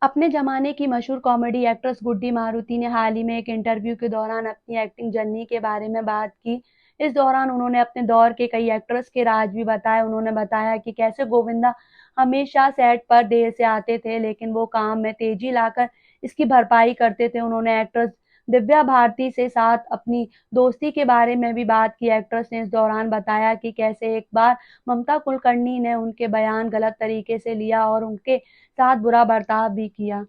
अपने ज़माने की मशहूर कॉमेडी एक्ट्रेस गुड्डी मारुति ने हाल ही में एक इंटरव्यू के दौरान अपनी एक्टिंग जर्नी के बारे में बात की। इस दौरान उन्होंने अपने दौर के कई एक्टर्स के राज भी बताए। उन्होंने बताया कि कैसे गोविंदा हमेशा सेट पर देर से आते थे, लेकिन वो काम में तेज़ी लाकर इसकी भरपाई करते थे। उन्होंने एक्ट्रेस दिव्या भारती से साथ अपनी दोस्ती के बारे में भी बात की। एक्ट्रेस ने इस दौरान बताया कि कैसे एक बार ममता कुलकर्णी ने उनके बयान गलत तरीके से लिया और उनके साथ बुरा बर्ताव भी किया।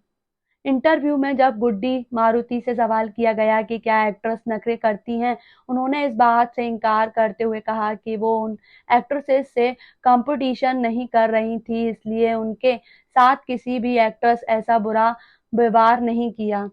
इंटरव्यू में जब गुड्डी मारुति से सवाल किया गया कि क्या एक्ट्रेस नखरे करती हैं, उन्होंने इस बात से इनकार करते हुए कहा कि वो उन एक्ट्रेसेस से कंपटीशन नहीं कर रही थी, इसलिए उनके साथ किसी भी एक्ट्रेस ऐसा बुरा व्यवहार नहीं किया।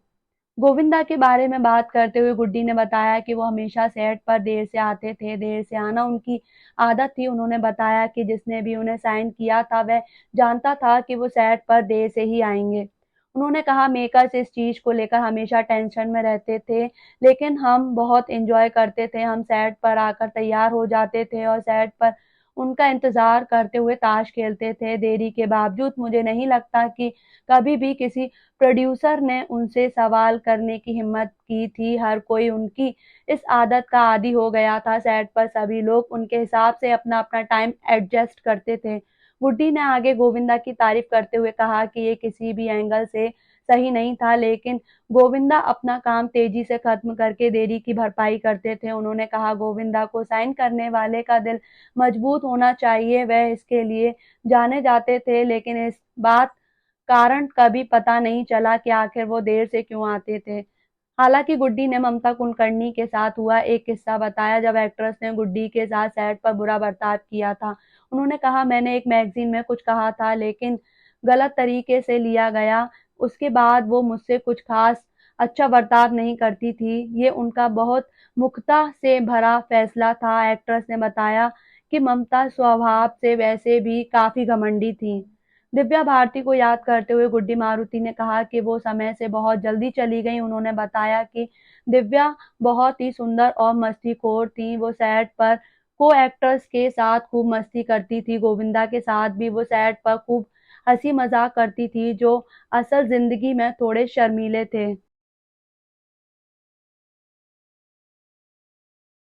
गोविंदा के बारे में बात करते हुए गुड्डी ने बताया कि वो हमेशा सेट पर देर से आते थे, देर से आना उनकी आदत थी। उन्होंने बताया कि जिसने भी उन्हें साइन किया था, वह जानता था कि वो सेट पर देर से ही आएँगे। उन्होंने कहा, मेकर्स इस चीज़ को लेकर हमेशा टेंशन में रहते थे, लेकिन हम बहुत एन्जॉय करते थे। हम सेट पर आकर तैयार हो जाते थे और सेट पर उनका इंतज़ार करते हुए ताश खेलते थे। देरी के बावजूद मुझे नहीं लगता कि कभी भी किसी प्रोड्यूसर ने उनसे सवाल करने की हिम्मत की थी। हर कोई उनकी इस आदत का आदी हो गया था। सेट पर सभी लोग उनके हिसाब से अपना-अपना टाइम एडजस्ट करते थे। गुड्डी ने आगे गोविंदा की तारीफ करते हुए कहा कि ये किसी भी एंगल से सही नहीं था, लेकिन गोविंदा अपना काम तेजी से खत्म करके देरी की भरपाई करते थे। उन्होंने कहा, गोविंदा को साइन करने वाले का दिल मजबूत होना चाहिए। वह इसके लिए जाने जाते थे, लेकिन इस बात कारण कभी पता नहीं चला कि आखिर वो देर से क्यों आते थे। हालाँकि गुड्डी ने ममता कुलकर्णी के साथ हुआ एक किस्सा बताया जब एक्ट्रेस ने गुड्डी के साथ सेट पर बुरा बर्ताव किया था। उन्होंने कहा, मैंने एक मैगज़ीन में कुछ कहा था, लेकिन गलत तरीके से लिया गया। उसके बाद वो मुझसे कुछ ख़ास अच्छा बर्ताव नहीं करती थी। ये उनका बहुत मुखता से भरा फैसला था। एक्ट्रेस ने बताया कि ममता स्वभाव से वैसे भी काफ़ी घमंडी थीं। दिव्या भारती को याद करते हुए गुड्डी मारुति ने कहा कि वो समय से बहुत जल्दी चली गईं। उन्होंने बताया कि दिव्या बहुत ही सुंदर और मस्तीखोर थीं। वो सेट पर को-एक्टर्स के साथ खूब मस्ती करती थीं। गोविंदा के साथ भी वो सेट पर खूब हँसी-मज़ाक करती थीं, जो असल ज़िंदगी में थोड़े शर्मीले थे।